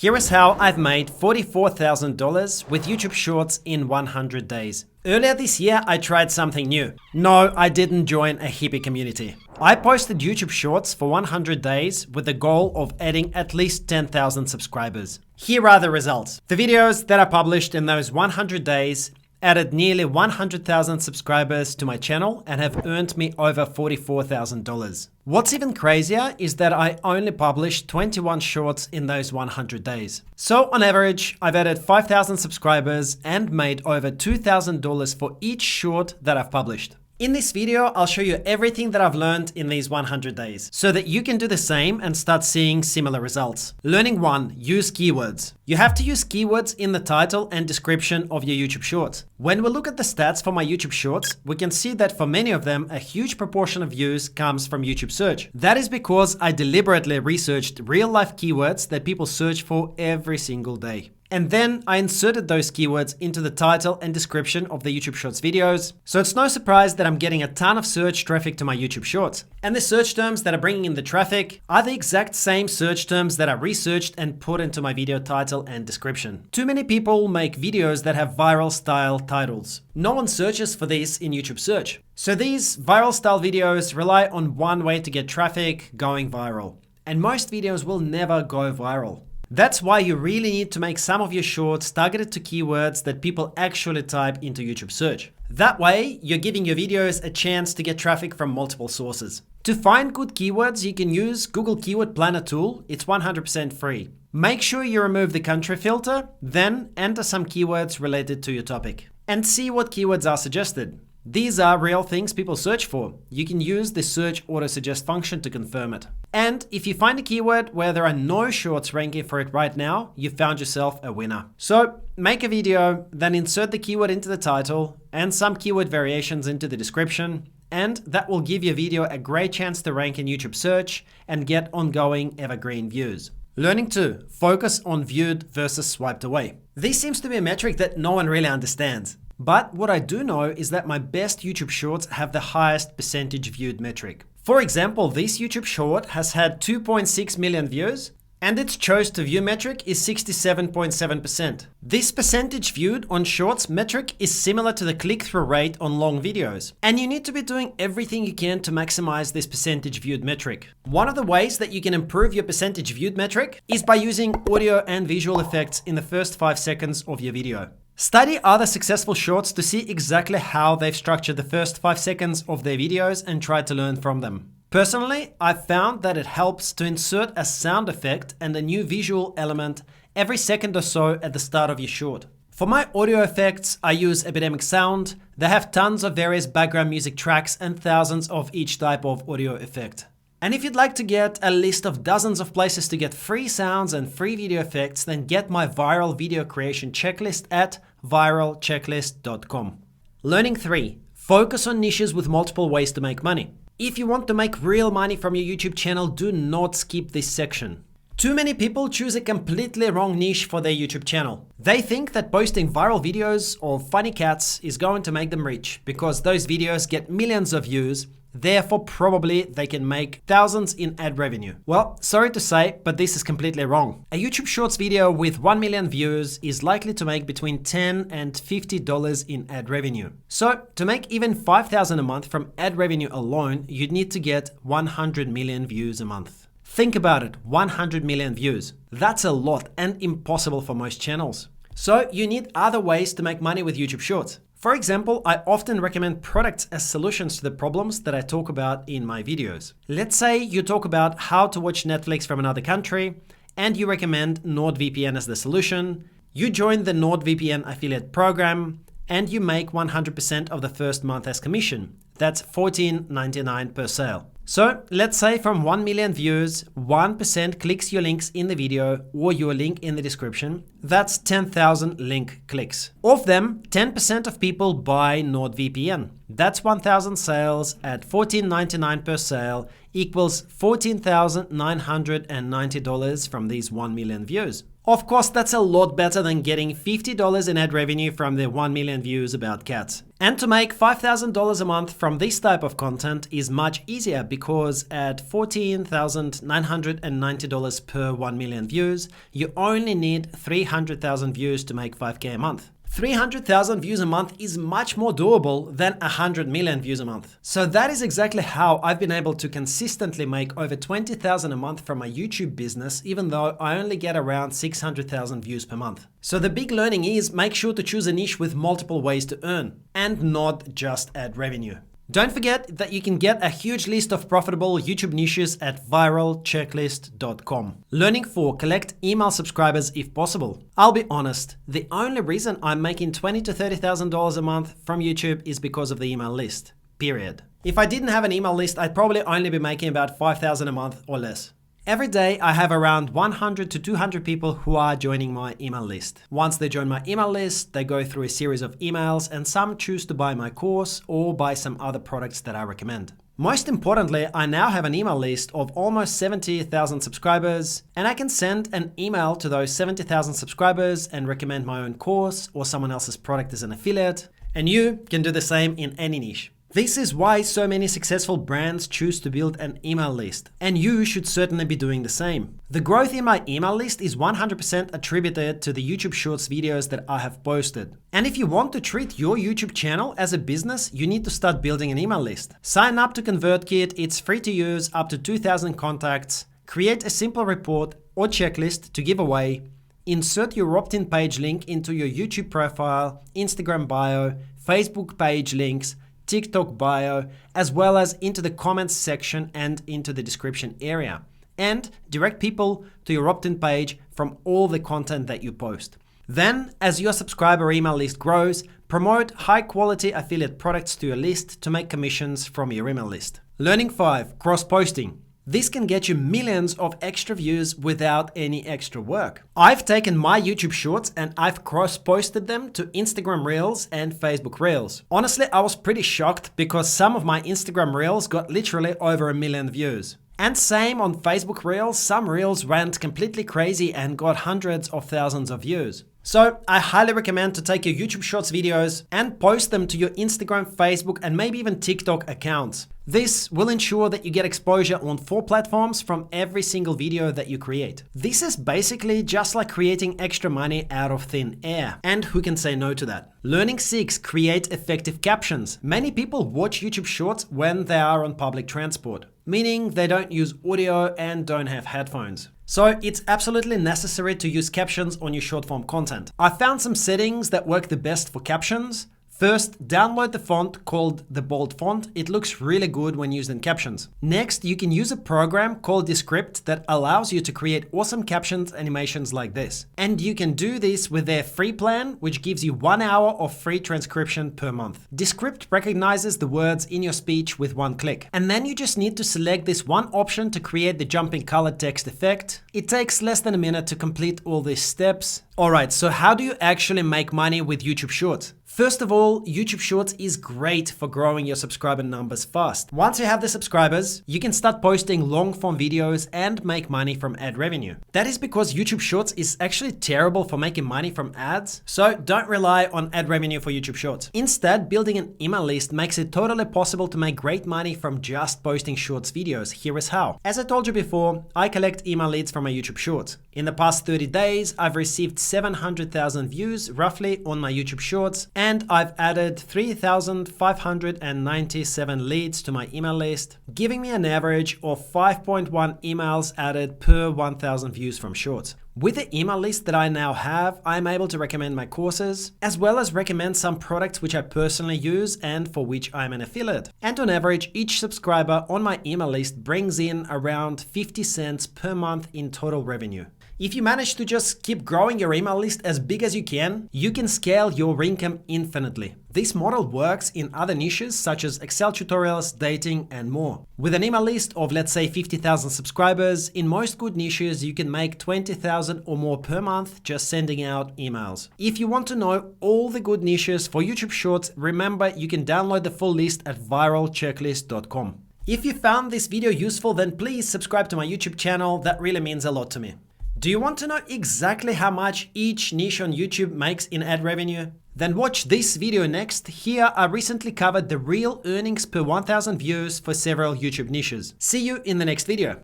Here is how I've made $44,000 with YouTube Shorts in 100 days. Earlier this year, I tried something new. No, I didn't join a hippie community. I posted YouTube Shorts for 100 days with the goal of adding at least 10,000 subscribers. Here are the results. The videos that I published in those 100 days added nearly 100,000 subscribers to my channel and have earned me over $44,000. What's even crazier is that I only published 21 shorts in those 100 days. So on average, I've added 5,000 subscribers and made over $2,000 for each short that I've published. In this video, I'll show you everything that I've learned in these 100 days so that you can do the same and start seeing similar results. Learning 1, use keywords. You have to use keywords in the title and description of your YouTube Shorts. When we look at the stats for my YouTube Shorts, we can see that for many of them, a huge proportion of views comes from YouTube search. That is because I deliberately researched real-life keywords that people search for every single day. And then I inserted those keywords into the title and description of the YouTube Shorts videos. So it's no surprise that I'm getting a ton of search traffic to my YouTube Shorts. And the search terms that are bringing in the traffic are the exact same search terms that I researched and put into my video title and description. Too many people make videos that have viral style titles. No one searches for this in YouTube search. So these viral style videos rely on one way to get traffic going viral. And most videos will never go viral. That's why you really need to make some of your shorts targeted to keywords that people actually type into YouTube search. That way, you're giving your videos a chance to get traffic from multiple sources. To find good keywords, you can use Google Keyword Planner tool. It's 100% free. Make sure you remove the country filter, then enter some keywords related to your topic and see what keywords are suggested. These are real things people search for. You can use the search auto suggest function to confirm it. And if you find a keyword where there are no shorts ranking for it right now, you found yourself a winner. So make a video, then insert the keyword into the title and some keyword variations into the description. And that will give your video a great chance to rank in YouTube search and get ongoing evergreen views. Learning 2, focus on viewed versus swiped away. This seems to be a metric that no one really understands. But what I do know is that my best YouTube Shorts have the highest percentage viewed metric. For example, this YouTube Short has had 2.6 million views and its chose to view metric is 67.7%. This percentage viewed on Shorts metric is similar to the click-through rate on long videos. And you need to be doing everything you can to maximize this percentage viewed metric. One of the ways that you can improve your percentage viewed metric is by using audio and visual effects in the first 5 seconds of your video. Study other successful shorts to see exactly how they've structured the first 5 seconds of their videos and try to learn from them. Personally, I've found that it helps to insert a sound effect and a new visual element every second or so at the start of your short. For my audio effects, I use Epidemic Sound. They have tons of various background music tracks and thousands of each type of audio effect. And if you'd like to get a list of dozens of places to get free sounds and free video effects, then get my viral video creation checklist at viralchecklist.com. Learning 3, focus on niches with multiple ways to make money. If you want to make real money from your YouTube channel, do not skip this section. Too many people choose a completely wrong niche for their YouTube channel. They think that posting viral videos of funny cats is going to make them rich because those videos get millions of views. Therefore, probably they can make thousands in ad revenue. Well, sorry to say, but this is completely wrong. A YouTube Shorts video with 1 million views is likely to make between $10 and $50 in ad revenue. So, to make even $5,000 a month from ad revenue alone, you'd need to get 100 million views a month. Think about it, 100 million views. That's a lot and impossible for most channels. So, you need other ways to make money with YouTube Shorts. For example, I often recommend products as solutions to the problems that I talk about in my videos. Let's say you talk about how to watch Netflix from another country and you recommend NordVPN as the solution. You join the NordVPN affiliate program and you make 100% of the first month as commission. That's $14.99 per sale. So let's say from 1 million views, 1% clicks your links in the video or your link in the description. That's 10,000 link clicks. Of them, 10% of people buy NordVPN. That's 1,000 sales at $14.99 per sale equals $14,990 from these 1 million views. Of course, that's a lot better than getting $50 in ad revenue from the 1 million views about cats. And to make $5,000 a month from this type of content is much easier because at $14,990 per 1 million views, you only need 300,000 views to make 5K a month. 300,000 views a month is much more doable than 100 million views a month. So that is exactly how I've been able to consistently make over 20,000 a month from my YouTube business, even though I only get around 600,000 views per month. So the big learning is make sure to choose a niche with multiple ways to earn and not just ad revenue. Don't forget that you can get a huge list of profitable YouTube niches at viralchecklist.com. Learning 4, collect email subscribers if possible. I'll be honest, the only reason I'm making $20,000 to $30,000 a month from YouTube is because of the email list, period. If I didn't have an email list, I'd probably only be making about $5,000 a month or less. Every day, I have around 100 to 200 people who are joining my email list. Once they join my email list, they go through a series of emails and some choose to buy my course or buy some other products that I recommend. Most importantly, I now have an email list of almost 70,000 subscribers, and I can send an email to those 70,000 subscribers and recommend my own course or someone else's product as an affiliate, and you can do the same in any niche. This is why so many successful brands choose to build an email list, and you should certainly be doing the same. The growth in my email list is 100% attributed to the YouTube Shorts videos that I have posted. And if you want to treat your YouTube channel as a business, you need to start building an email list. Sign up to ConvertKit, it's free to use, up to 2,000 contacts. Create a simple report or checklist to give away. Insert your opt-in page link into your YouTube profile, Instagram bio, Facebook page links, TikTok bio, as well as into the comments section and into the description area. And direct people to your opt-in page from all the content that you post. Then, as your subscriber email list grows, promote high-quality affiliate products to your list to make commissions from your email list. Learning 5, cross-posting. This can get you millions of extra views without any extra work. I've taken my YouTube Shorts and I've cross-posted them to Instagram Reels and Facebook Reels. Honestly, I was pretty shocked because some of my Instagram Reels got literally over 1 million views. And same on Facebook Reels, some Reels went completely crazy and got hundreds of thousands of views. So I highly recommend to take your YouTube Shorts videos and post them to your Instagram, Facebook, and maybe even TikTok accounts. This will ensure that you get exposure on 4 platforms from every single video that you create. This is basically just like creating extra money out of thin air. And who can say no to that? Learning 6, create effective captions. Many people watch YouTube Shorts when they are on public transport, meaning they don't use audio and don't have headphones. So it's absolutely necessary to use captions on your short form content. I found some settings that work the best for captions. First, download the font called the bold font. It looks really good when used in captions. Next, you can use a program called Descript that allows you to create awesome captions animations like this. And you can do this with their free plan, which gives you 1 hour of free transcription per month. Descript recognizes the words in your speech with 1 click. And then you just need to select this one option to create the jumping color text effect. It takes less than a minute to complete all these steps. Alright, so how do you actually make money with YouTube Shorts? First of all, YouTube Shorts is great for growing your subscriber numbers fast. Once you have the subscribers, you can start posting long form videos and make money from ad revenue. That is because YouTube Shorts is actually terrible for making money from ads, so don't rely on ad revenue for YouTube Shorts. Instead, building an email list makes it totally possible to make great money from just posting Shorts videos. Here is how. As I told you before, I collect email leads from my YouTube Shorts. In the past 30 days, I've received 700,000 views roughly on my YouTube Shorts, and I've added 3,597 leads to my email list, giving me an average of 5.1 emails added per 1,000 views from Shorts. With the email list that I now have, I'm able to recommend my courses, as well as recommend some products which I personally use and for which I'm an affiliate. And on average, each subscriber on my email list brings in around 50 cents per month in total revenue. If you manage to just keep growing your email list as big as you can scale your income infinitely. This model works in other niches such as Excel tutorials, dating, and more. With an email list of, let's say, 50,000 subscribers, in most good niches you can make 20,000 or more per month just sending out emails. If you want to know all the good niches for YouTube Shorts, remember you can download the full list at viralchecklist.com. If you found this video useful, then please subscribe to my YouTube channel. That really means a lot to me. Do you want to know exactly how much each niche on YouTube makes in ad revenue? Then watch this video next. Here I recently covered the real earnings per 1,000 views for several YouTube niches. See you in the next video.